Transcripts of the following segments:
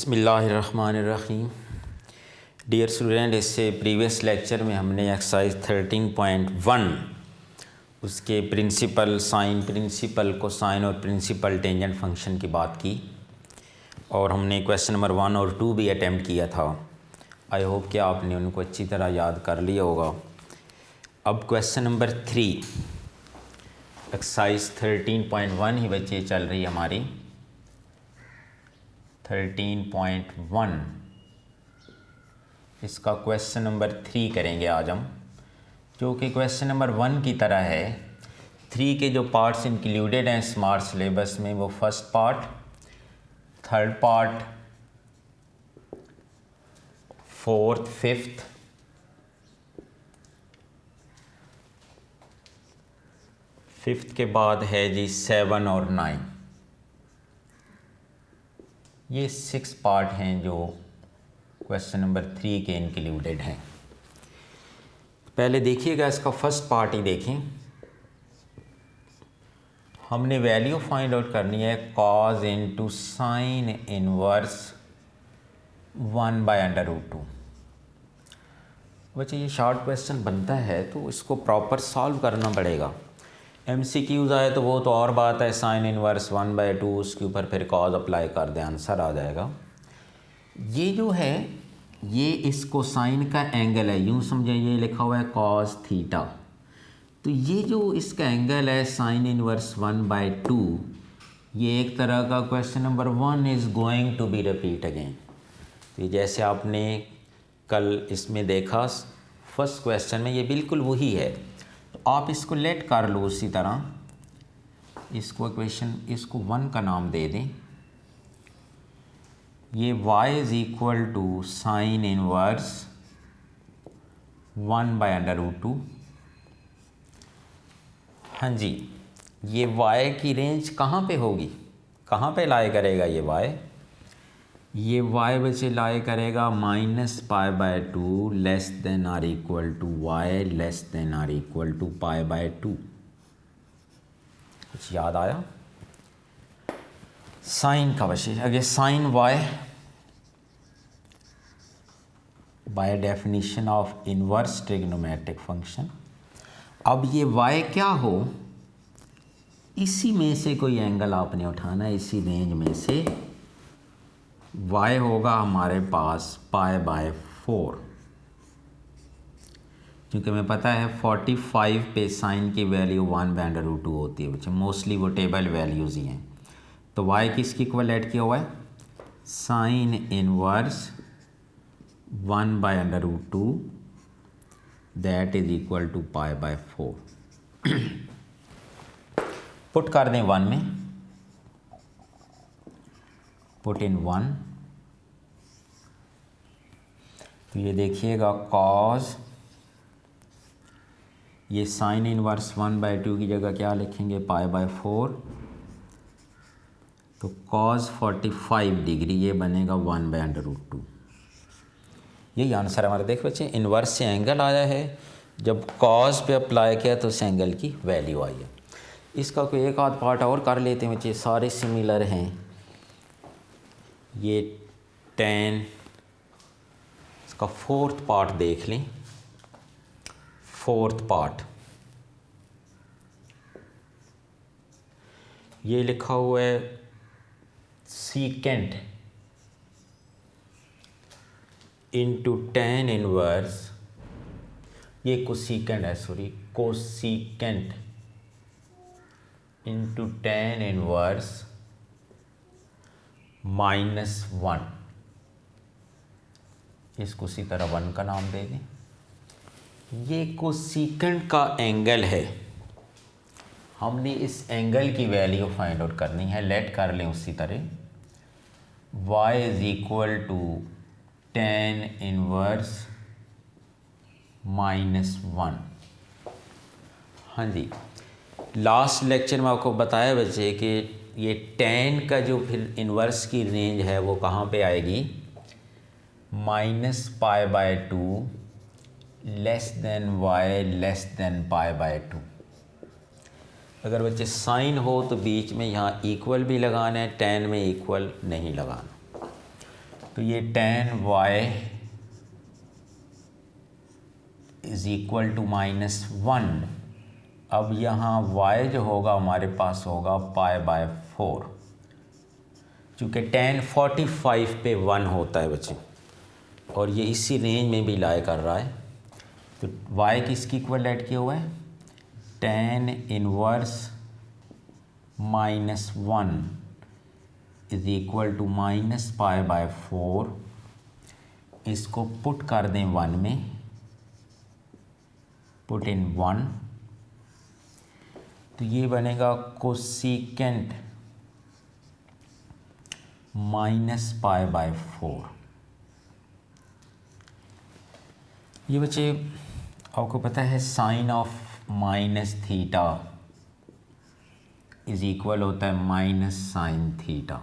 बिस्मिल्लाहिर्रहमानिर्रहीम। Dear student, इससे previous lecture में हमने एक्सरसाइज 13.1 उसके प्रिंसिपल साइन, प्रिंसिपल कोसाइन और प्रिंसिपल टेंजेंट फंक्शन की बात की और हमने क्वेश्चन नंबर 1 और 2 भी अटैम्प्ट किया था। आई होप कि आपने उनको अच्छी तरह याद कर लिया होगा। अब क्वेश्चन नंबर 3 एक्सरसाइज 13.1 ही बच्चे चल रही है हमारी। 13.1 इसका क्वेश्चन नंबर 3 करेंगे आज हम, जो कि क्वेश्चन नंबर 1 की तरह है। 3 के जो पार्ट्स इंक्लूडेड हैं स्मार्ट सिलेबस में, वो first part, third part, fourth, fifth, fifth के बाद है जी 7 और 9। ये 6 पार्ट हैं जो क्वेश्चन नंबर 3 के इंक्लूडेड हैं। पहले देखिएगा, इसका फर्स्ट पार्ट ही देखें। हमने वैल्यू फाइंड आउट करनी है कॉज इनटू साइन इनवर्स 1/√2। बच्चे ये शॉर्ट क्वेश्चन बनता है तो इसको प्रॉपर सॉल्व करना पड़ेगा। MCQs आए तो वो तो और बात है, साइन इनवर्स 1/2 उसके ऊपर फिर कॉज अप्लाई कर दें, आंसर आ जाएगा। ये जो है ये इस कोसाइन का एंगल है, यूँ समझें ये लिखा हुआ है कॉस थीटा। तो ये जो इसका एंगल है साइन इनवर्स 1/2, ये एक तरह का question number 1 is going to be repeat again. तो जैसे आपने कल इसमें देखा फर्स्ट क्वेश्चन में, ये बिल्कुल वही है। तो आप इसको लेट कर लो उसी तरह, इसको इक्वेशन, इसको 1 का नाम दे दें। ये y is equal to sine inverse 1/√2। हाँ जी, ये y की रेंज कहाँ पे होगी, कहाँ पे लाई करेगा ये y? ये y बच्चे लाई करेगा -π/2 less than or equal to y less than or equal to π/2। कुछ याद आया? साइन का बच्चे अगे sine y by definition of inverse trigonometric function. अब ये y क्या हो, इसी में से कोई एंगल आपने उठाना है, इसी रेंज में से y होगा हमारे पास π/4। क्योंकि हमें पता है 45 पे साइन की वैल्यू 1/√2 होती है बच्चे, मोस्टली वो टेबल वैल्यूज़ ही हैं। तो y किसकी इक्वल ऐड किया हुआ है, sine inverse 1/√2 that is equal to π/4। Put कर दें 1 में, पुट इन 1। तो ये देखिएगा कॉज, ये साइन इनवर्स 1/2 की जगह क्या लिखेंगे, π/4। तो कॉज 45 डिग्री ये बनेगा 1/√2। यही आंसर हमारा। देख बच्चे, इनवर्स से एंगल आया है, जब कॉज पे अप्लाई किया तो उस एंगल की वैल्यू आई है। इसका कोई एक आध पार्ट और कर लेते हैं बच्चे, सारे सिमिलर हैं। ये 10, इसका फोर्थ पार्ट देख लें। फोर्थ पार्ट ये लिखा हुआ है सीकेंट इंटू tan इनवर्स, ये कोसीकेंट है, sorry cosecant into tan inverse -1। इसको उसी तरह 1 का नाम दे दें। ये कोसीकेंट का एंगल है, हमने इस एंगल की वैल्यू फाइंड आउट करनी है। लेट कर लें उसी तरह, y is equal to tan inverse -1। हाँ जी, लास्ट लेक्चर में आपको बताया बच्चे कि ये tan का जो फिर इनवर्स की रेंज है वो कहाँ पे आएगी, -π/2 less than y less than π/2। अगर बच्चे साइन हो तो बीच में यहाँ इक्वल भी लगाना है, tan में इक्वल नहीं लगाना। तो ये tan y is equal to -1। अब यहाँ y जो होगा हमारे पास होगा π/4, चूँकि tan 45 पे 1 होता है बच्चे, और ये इसी रेंज में भी लाई कर रहा है। तो y किसकी इक्वल ऐड किया हुआ है, tan inverse -1 is equal to -π/4। इसको पुट कर दें 1 में, पुट इन 1, तो ये बनेगा कोसिकेंट -π/4। ये बच्चे आपको पता है साइन ऑफ -θ इज इक्वल होता है -sin θ।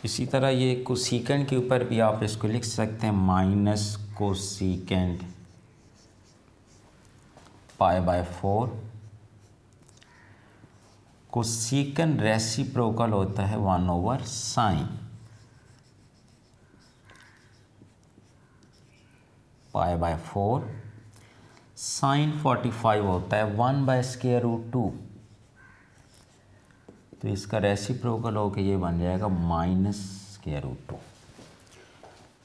इसी तरह ये कोसिकेंट के ऊपर भी आप इसको लिख सकते हैं -कोसिकेंट π/4। कोसिकेंट रेसिप्रोकल होता है 1/sin π/4। sin 45 होता है 1/√2, तो इसका रेसिप्रोकल होकर ये बन जाएगा -√2।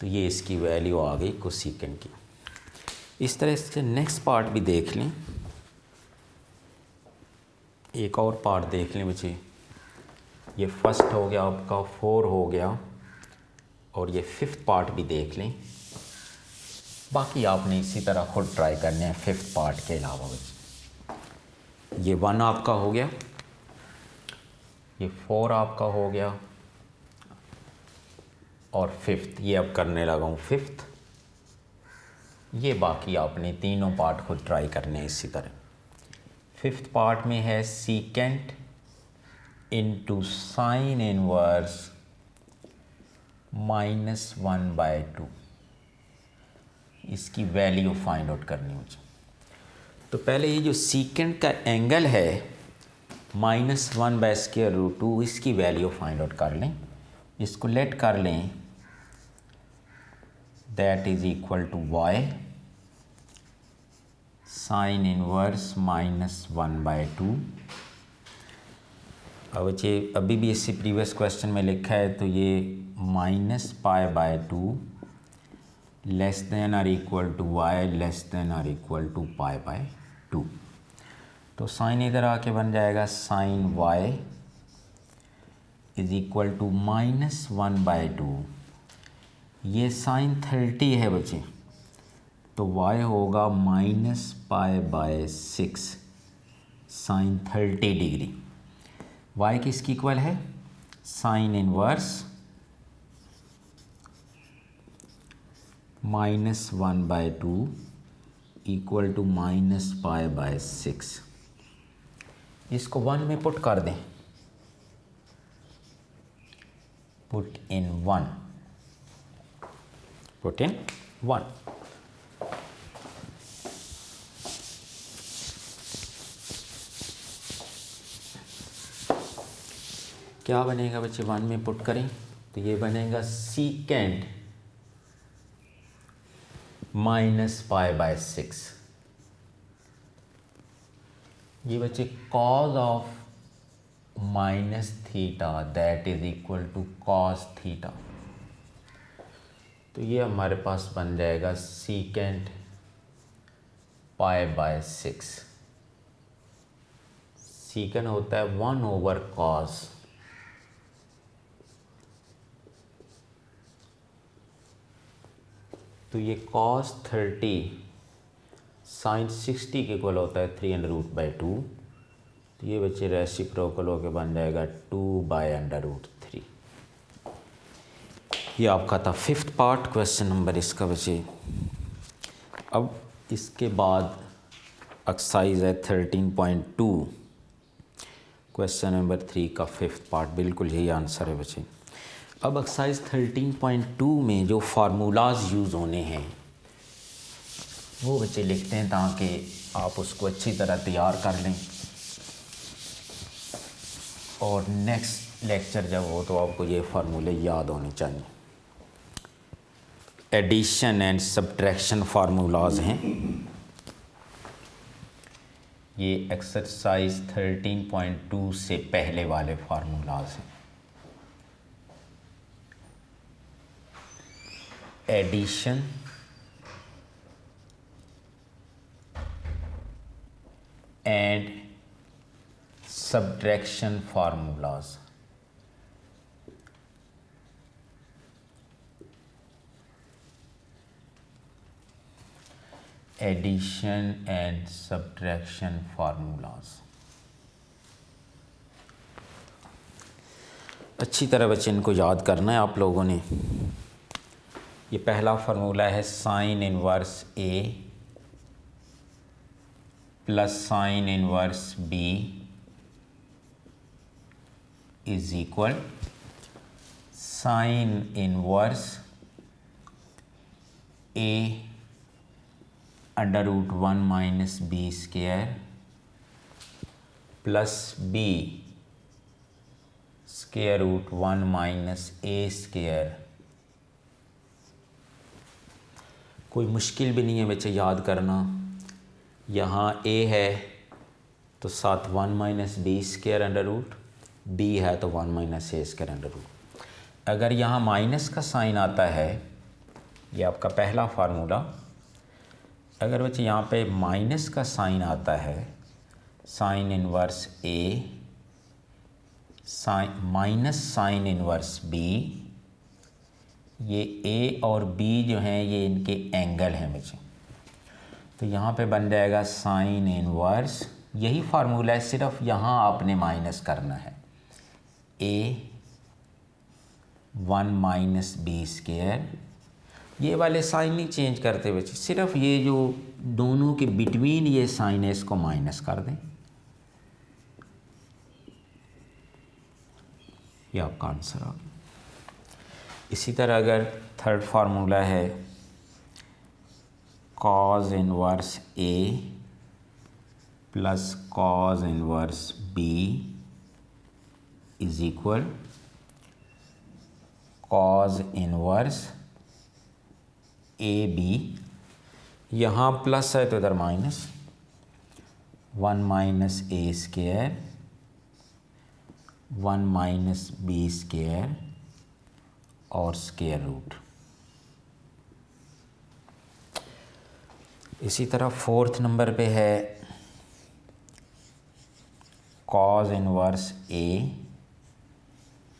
तो ये इसकी वैल्यू आ गई कोसिकेंट की। इस तरह से नेक्स्ट पार्ट भी देख लें, एक और पार्ट देख लें बच्चे। ये फर्स्ट हो गया आपका, 4 हो गया, और ये 5th पार्ट भी देख लें। बाकी आपने इसी तरह खुद ट्राई करने हैं 5th पार्ट के अलावा बच्चे। ये 1 आपका हो गया, ये 4 आपका हो गया, और 5th ये अब करने लगा हूँ 5th। ये बाकी आपने तीनों पार्ट खुद ट्राई करने हैं इसी तरह। 5th पार्ट में है सीकेंट इंटू साइन इनवर्स -1/2। इसकी वैल्यू फाइंड आउट करनी मुझे। तो पहले ये जो सीकेंट का एंगल है -1/√2, इसकी वैल्यू फाइंड आउट कर लें। इसको लेट कर लें, that is equal to y sine inverse -1/2। अब ये अभी भी इससे प्रीवियस क्वेश्चन में लिखा है, तो ये -π/2 लेस देन और equal to y less than और इक्वल टू π/2। तो साइन इधर आके बन जाएगा sine y is equal to -1/2। ये साइन 30 है बच्चे, तो y होगा -π/6 साइन 30 डिग्री। y किसकी इक्वल है, साइन इनवर्स -1/2 इक्वल टू -π/6। इसको 1 में पुट कर दें, पुट इन 1, पुट इन 1। क्या बनेगा बच्चे, 1 में पुट करें तो ये बनेगा सीकेंट -π/6। ये बच्चे cos of -θ that is equal to cos θ। तो ये हमारे पास बन जाएगा सीकेंट π/6। सीकेंट होता है 1/cos। तो ये cos 30 साइन 60 के इक्वल होता है 3√2। तो ये बच्चे रेसिप्रोकल होकर बन जाएगा 2/√3। ये आपका था 5th पार्ट क्वेश्चन नंबर इसका बच्चे। अब इसके बाद एक्सरसाइज है 13.2 क्वेश्चन नंबर 3 का 5th पार्ट। बिल्कुल यही आंसर है बच्चे। अब एक्सरसाइज 13.2 में जो फार्मूलाज यूज़ होने हैं वो बच्चे लिखते हैं ताकि आप उसको अच्छी तरह तैयार कर लें और नेक्स्ट लेक्चर जब हो तो आपको ये फार्मूले याद होने चाहिए। एडिशन एंड सब्ट्रैक्शन फार्मूलाज हैं, ये एक्सरसाइज 13.2 से पहले वाले फार्मूलाज हैं। Addition and subtraction formulas. Addition and subtraction formulas. अच्छी तरह बच्चे इनको याद करना है आप लोगों ने। ये पहला फार्मूला है sine inverse A plus sine inverse B is equal sine inverse A under root 1 minus B square plus B square root 1 minus A square. कोई मुश्किल भी नहीं है बच्चे याद करना। यहाँ ए है तो साथ 1 minus B square under root, B है तो 1 minus A square under root. अगर यहाँ माइनस का साइन आता है, ये आपका पहला फार्मूला, अगर बच्चे यहाँ पे माइनस का साइन आता है, sine inverse A sine minus sine inverse B, ये ए और बी जो हैं ये इनके एंगल हैं बच्चे, तो यहाँ पे बन जाएगा साइन इनवर्स, यही फार्मूला है, सिर्फ यहाँ आपने माइनस करना है, ए 1 माइनस बी स्क्वायर। ये वाले साइन नहीं चेंज करते बच्चे, सिर्फ ये जो दोनों के बिटवीन ये साइन है इसको माइनस कर दें, ये आपका आंसर आ गया। इसी तरह अगर थर्ड फार्मूला है cos inverse A plus cos inverse B is equal cos inverse A B, यहाँ प्लस है तो इधर minus, 1 minus A square 1 minus B square और स्क्वायर रूट। इसी तरह फोर्थ नंबर पे है cos inverse A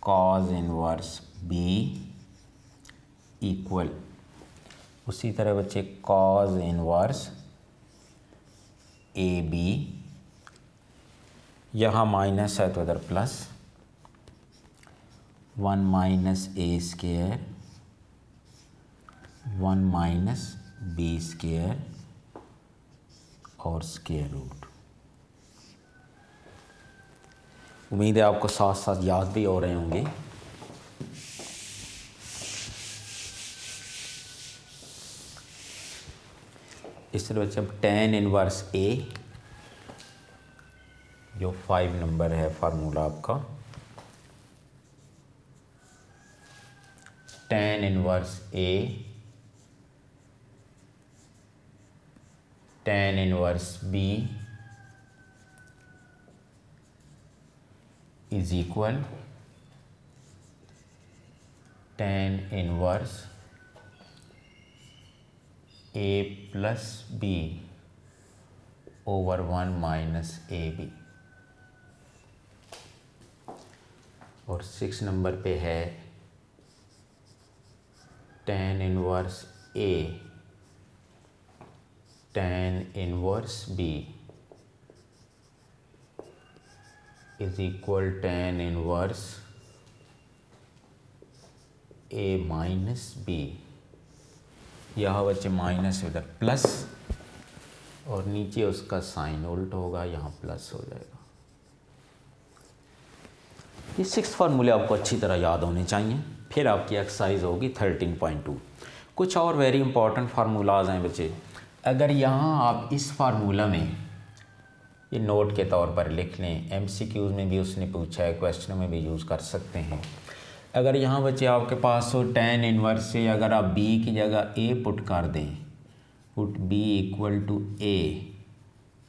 cos inverse B equal, उसी तरह बच्चे कॉज इनवर्स ए बी, यहाँ माइनस है तो इधर plus, 1 minus A square 1 minus B square और स्क्वायर रूट। उम्मीद है आपको साथ साथ याद भी हो रहे होंगे। इस तरह बच्चे अब tan इनवर्स ए, जो 5 नंबर है फार्मूला आपका, tan inverse A tan inverse B is equal tan inverse A plus B over 1 minus A B. और 6 नंबर पे है tan inverse A tan inverse B is equal tan inverse A minus B. यहाँ बच्चे minus इधर plus और नीचे उसका sign उल्ट होगा, यहाँ प्लस हो जाएगा। ये 6 फार्मूले आपको अच्छी तरह याद होने चाहिए। फिर आपकी एक्सरसाइज होगी 13.2। कुछ और वेरी इंपॉर्टेंट फार्मूलाज हैं बच्चे। अगर यहाँ आप इस फार्मूला में ये नोट के तौर पर लिख लें, एमसीक्यूज़ में भी उसने पूछा है, क्वेश्चनों में भी यूज़ कर सकते हैं। अगर यहाँ बच्चे आपके पास हो tan इनवर्स से अगर आप b की जगह a पुट कर दें, put b equal to a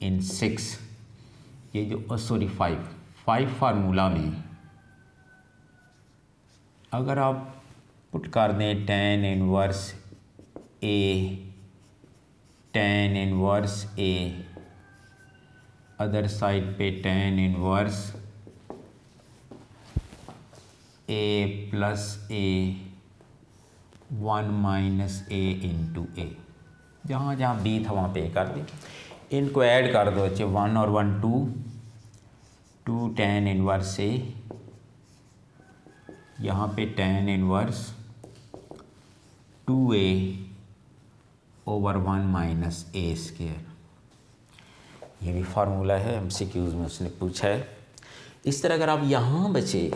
in 6, ये जो सॉरी 5 फार्मूला में अगर आप पुट कर दें tan inverse a other side पे tan inverse a plus a 1 minus a into a, जहाँ जहाँ b था वहाँ पे कर दें। इनको ऐड कर दो बच्चे, 1 और 1 2 tan इनवर्स a, यहाँ पे tan inverse 2a over 1 minus a square. ये भी फार्मूला है, एमसीक्यूज़ में उसने पूछा है। इस तरह अगर आप यहाँ बचे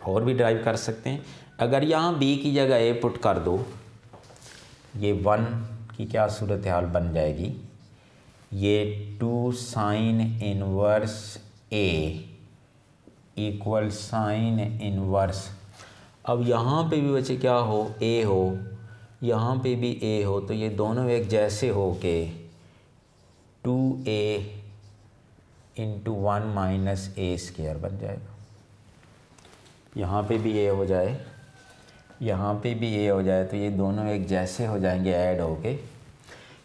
और भी ड्राइव कर सकते हैं। अगर यहाँ b की जगह a पुट कर दो, ये 1 की क्या सूरत हाल बन जाएगी, ये 2 sine inverse a equal sine inverse, अब यहाँ पे भी बचे क्या हो, a हो, यहाँ पे भी a हो, तो ये दोनों एक जैसे हो के 2a into 1 minus a square बन जाएगा। यहाँ पे भी a हो जाए, यहाँ पे भी a हो जाए, तो ये दोनों एक जैसे हो जाएंगे ऐड होके।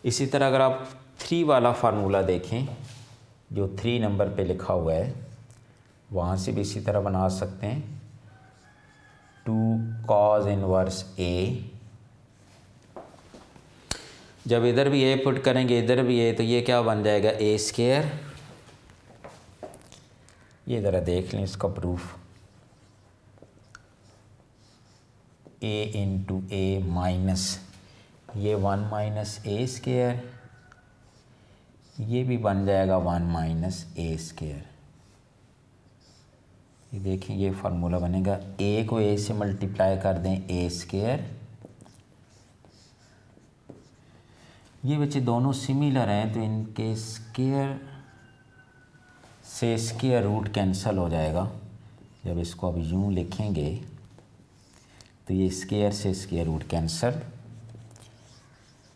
इसी तरह अगर आप 3 वाला फार्मूला देखें जो 3 नंबर पे लिखा हुआ है, वहाँ से भी इसी तरह बना सकते हैं। 2 cos इनवर्स a, जब इधर भी a पुट करेंगे इधर भी a, तो ये क्या बन जाएगा a स्क्वायर। ये ज़रा देख लें इसका proof, a into a minus ये 1 माइनस a स्क्वायर, ये भी बन जाएगा 1 माइनस a स्क्वायर। ये देखें ये फार्मूला बनेगा, a को a से मल्टीप्लाई कर दें a स्क्वायर। ये बच्चे दोनों सिमिलर हैं तो इनके स्क्वायर से स्क्वायर रूट कैंसिल हो जाएगा। जब इसको अब यूँ लिखेंगे तो ये स्क्वायर से स्क्वायर रूट कैंसिल,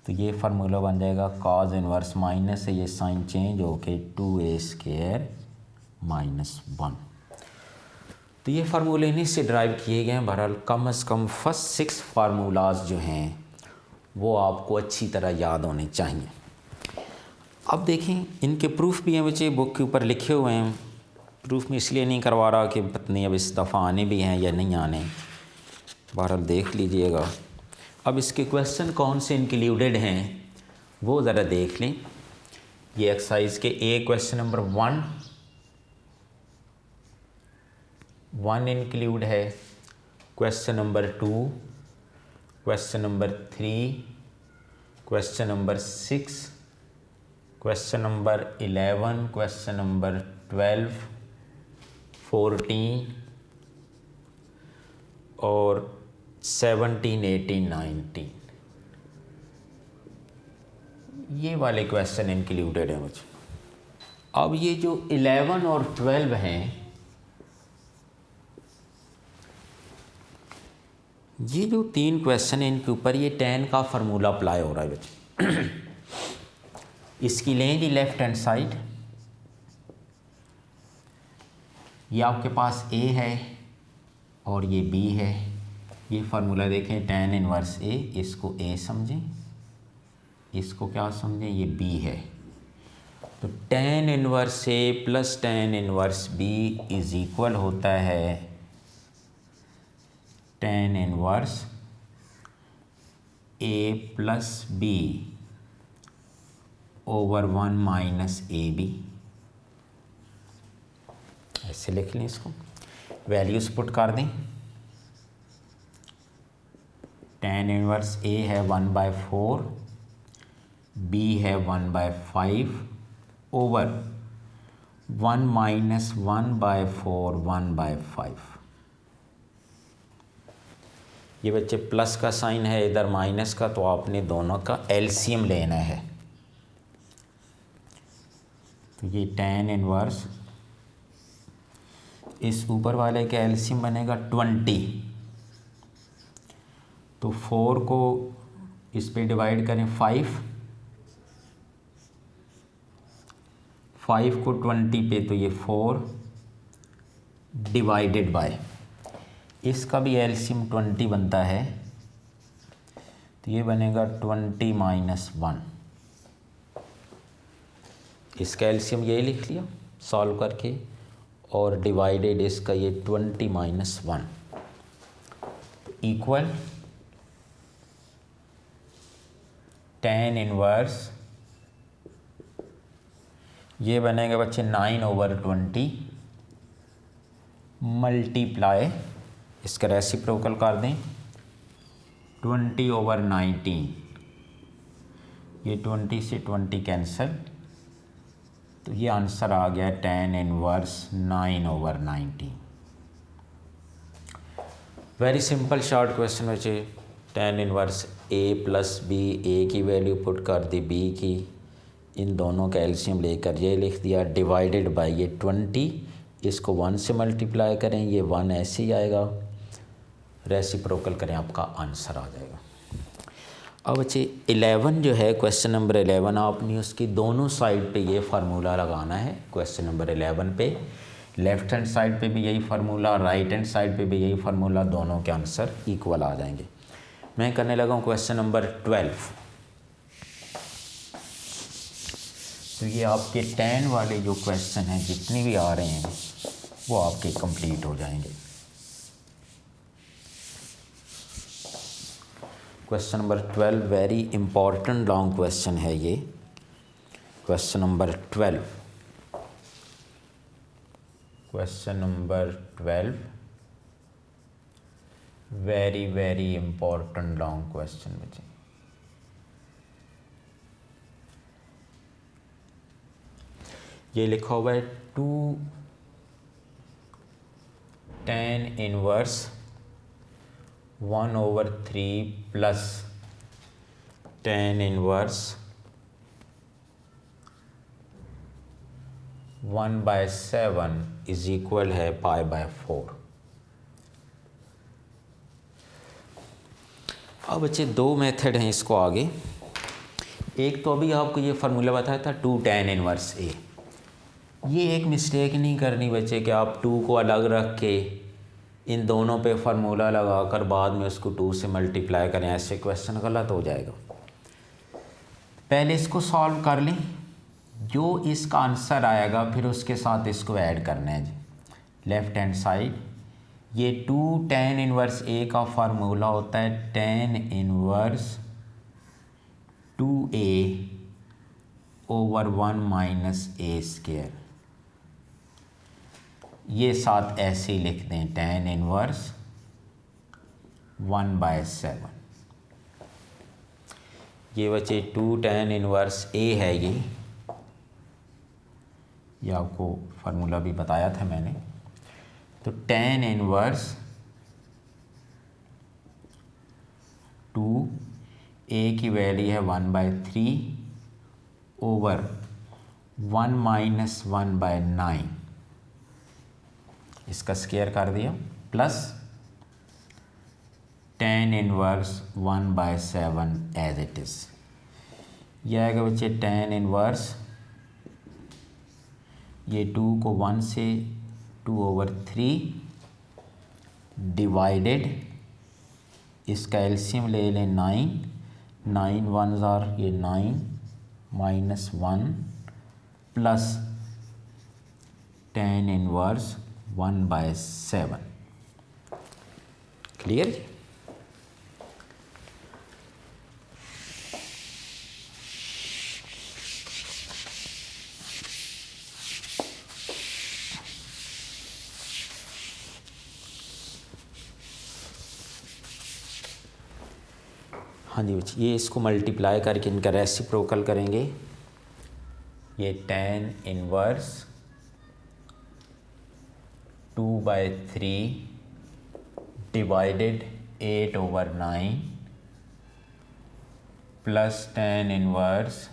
तो ये फार्मूला बन जाएगा cos इनवर्स माइनस है, ये साइन चेंज होके 2a स्क्वायर माइनस 1। तो ये फार्मूले इन्हीं से ड्राइव किए गए हैं। बहरहाल कम से कम फर्स्ट 6 फार्मूलाज जो हैं वो आपको अच्छी तरह याद होने चाहिए। अब देखें इनके प्रूफ भी हैं बच्चे, बुक के ऊपर लिखे हुए हैं। प्रूफ में इसलिए नहीं करवा रहा कि पता नहीं अब इस दफ़ा आने भी हैं या नहीं आने, बहरहाल देख लीजिएगा। अब इसके क्वेश्चन कौन से इंक्लूडेड हैं वो ज़रा देख लें। ये एक्सरसाइज के ए क्वेश्चन नंबर 1 इंक्लूड है, question number 2, question number 3, question number 6, question number 11, question number 12, 14 और 17, 18, 19, ये वाले क्वेश्चन इंक्लूडेड हैं मुझे। अब ये जो 11 और 12 हैं, ये जो 3 क्वेश्चन हैं इनके ऊपर ये tan का फार्मूला अप्लाई हो रहा है बच्चे। इसकी लें जी लेफ्ट हैंड साइड, ये आपके पास a है और ये b है। ये फार्मूला देखें tan इनवर्स a, इसको a समझें, इसको क्या समझें, ये b है। तो tan inverse a plus tan inverse b is equal होता है tan inverse a plus b over 1 minus A B. ऐसे लिख लें इसको, वैल्यूज़ पुट कर दें। tan इनवर्स a है 1/4, b है 1/5 ओवर 1 माइनस 1/4 1/5। ये बच्चे प्लस का साइन है, इधर माइनस का, तो आपने दोनों का एलसीएम लेना है। तो ये tan इनवर्स, इस ऊपर वाले का एलसीएम बनेगा 20, तो 4 को इस पे डिवाइड करें 5 को 20 पे, तो ये 4 डिवाइडेड बाय, इसका भी एलसीएम 20 बनता है, तो ये बनेगा 20 माइनस 1। इसका एलसीएम यही लिख लिया सॉल्व करके, और डिवाइडेड इसका ये 20 माइनस 1 इक्वल tan इनवर्स, ये बनेगा बच्चे 9/20 मल्टीप्लाई, इसका रेसिप्रोकल कर दें 20/19, ये 20 से 20 कैंसिल, तो ये आंसर आ गया tan inverse 9/19। Very simple short question बच्चे, tan inverse a plus B, a की वैल्यू पुट कर दी, b की, इन दोनों का एलसीएम लेकर ये लिख दिया, डिवाइडेड बाय ये 20, इसको 1 से मल्टीप्लाई करें, ये 1 ऐसे ही आएगा, रेसिप्रोकल करें, आपका आंसर आ जाएगा। अब बच्चे 11 जो है, क्वेश्चन नंबर 11, आपने उसकी दोनों साइड पे ये फार्मूला लगाना है। क्वेश्चन नंबर 11 पे लेफ्ट हैंड साइड पे भी यही फार्मूला, राइट हैंड साइड पे भी यही फार्मूला, दोनों के आंसर इक्वल आ जाएंगे। मैं करने लगा हूँ क्वेश्चन नंबर 12। तो ये आपके 10 वाले जो क्वेश्चन हैं जितने भी आ रहे हैं वो आपके कंप्लीट हो जाएंगे। Question number 12 very important long question है ये। Question number 12, question number 12 very very important long question बच्चे। ये लिखा हुआ है 2 tan inverse 1/3 plus tan inverse 1/7 is equal है π/4। अब बच्चे दो मेथड हैं इसको आगे। एक तो अभी आपको ये फार्मूला बताया था 2 tan इनवर्स a। ये एक मिस्टेक नहीं करनी बच्चे कि आप 2 को अलग रख के इन दोनों पे फार्मूला लगाकर बाद में उसको 2 से मल्टीप्लाई करें, ऐसे क्वेश्चन गलत हो जाएगा। पहले इसको सॉल्व कर लें, जो इसका आंसर आएगा फिर उसके साथ इसको ऐड करना है जी। लेफ्ट हैंड साइड ये 2 tan इनवर्स a का फार्मूला होता है tan inverse 2a over 1 minus a square. ये साथ ऐसे ही लिख दें tan इनवर्स 1/7। ये बच्चे 2 tan इनवर्स a है ये आपको फार्मूला भी बताया था मैंने। तो tan इनवर्स 2a की वैल्यू है 1/3 ओवर 1 माइनस 1/9, इसका स्क्वायर कर दिया, plus tan inverse 1/7 as it is. यह आएगा बच्चे tan इनवर्स, ये 2 को 1 से 2/3 डिवाइडेड, इसका एलसीएम ले लें 9 1s आर ये 9 minus 1 plus tan inverse 1/7। Clear? हाँ जी बच्चे, ये इसको मल्टीप्लाई करके इनका रेसिप्रोकल करेंगे। ये tan inverse 2/3 divided 8/9 plus tan inverse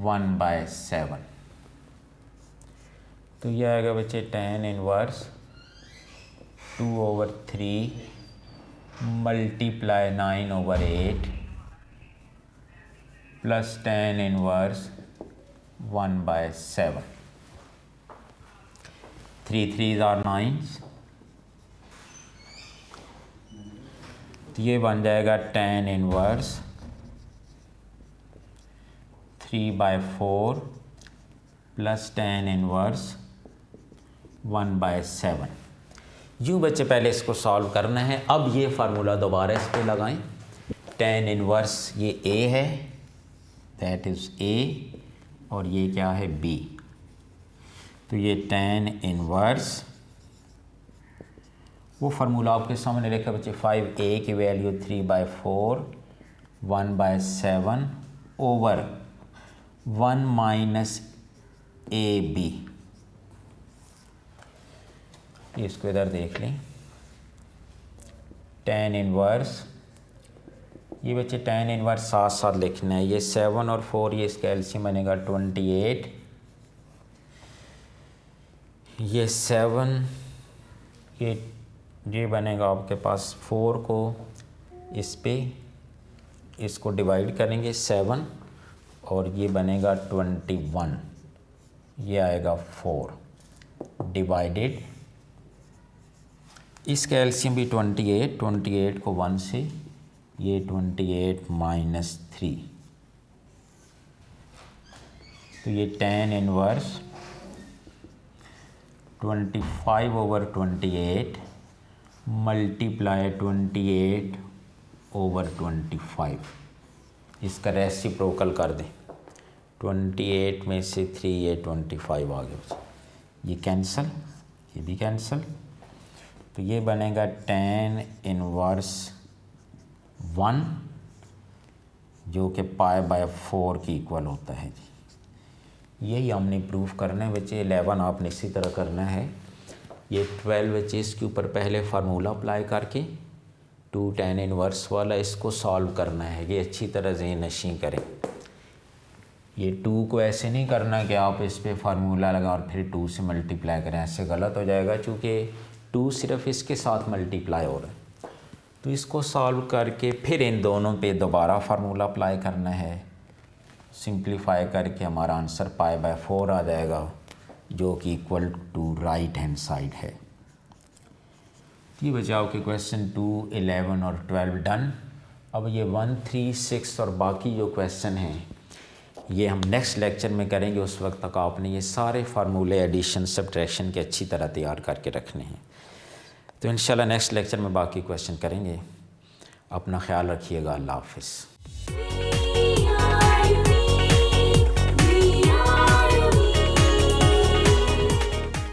1/7। तो ये आएगा बच्चे tan inverse 2/3 multiply 9/8 plus tan inverse 1/7। 3 3s are 9s, तो ये बन जाएगा tan inverse 3/4 plus tan inverse 1/7। यूँ बच्चे पहले इसको सॉल्व करना है। अब ये फार्मूला दोबारा इस पे लगाएं। tan इनवर्स ये a है, दैट इज़ a, और ये क्या है b। तो ये tan इनवर्स, वो फार्मूला आपके सामने लिखा बच्चे, 5a की वैल्यू 3/4 1/7 ओवर 1 माइनस ab। इसको इधर देख लें। tan इनवर्स, ये बच्चे tan इनवर्स साथ साथ लिखना है। ये 7 और 4, ये इसका एलसीएम बनेगा 28। ये 7, ये बनेगा आपके पास 4 को इस पे, इसको डिवाइड करेंगे 7, और ये बनेगा 21, ये आएगा 4 डिवाइडेड, इसका एलसीएम भी 28 को 1 से, ये 28 माइनस 3। तो ये tan इनवर्स 25/28 मल्टीप्लाई 28/25, इसका रेसिप्रोकल कर दें। 28 में से 3, ये 25 आ गया। ये कैंसिल, ये भी कैंसिल, तो ये बनेगा tan इनवर्स 1, जो कि π/4 की इक्वल होता है जी। यही हमने प्रूफ करना है बच्चे। 11 आपने इसी तरह करना है। ये 12 बच्चे इसके ऊपर पहले फार्मूला अप्लाई करके 2 tan इनवर्स वाला इसको सॉल्व करना है। ये अच्छी तरह ज़हन नशीं करें। ये 2 को ऐसे नहीं करना कि आप इस पे फार्मूला लगा और फिर 2 से मल्टीप्लाई करें, ऐसे गलत हो जाएगा, चूँकि 2 सिर्फ इसके साथ मल्टीप्लाई हो रहा है। तो इसको सॉल्व करके फिर इन दोनों पे दोबारा फार्मूला अप्लाई करना है। सिंप्लीफाई करके हमारा आंसर π/4 आ जाएगा, जो कि equal to right hand side है। ये बचाओ के क्वेश्चन 2, 11 और 12 डन। अब ये 1, 3, 6 और बाकी जो क्वेश्चन हैं ये हम नेक्स्ट लेक्चर में करेंगे। उस वक्त तक आपने ये सारे फार्मूले एडिशन सब्ट्रैक्शन के अच्छी तरह तैयार करके रखने हैं। तो इंशाल्लाह नेक्स्ट लेक्चर में बाकी क्वेश्चन करेंगे। अपना ख्याल रखिएगा। अल्लाह हाफ़िज़।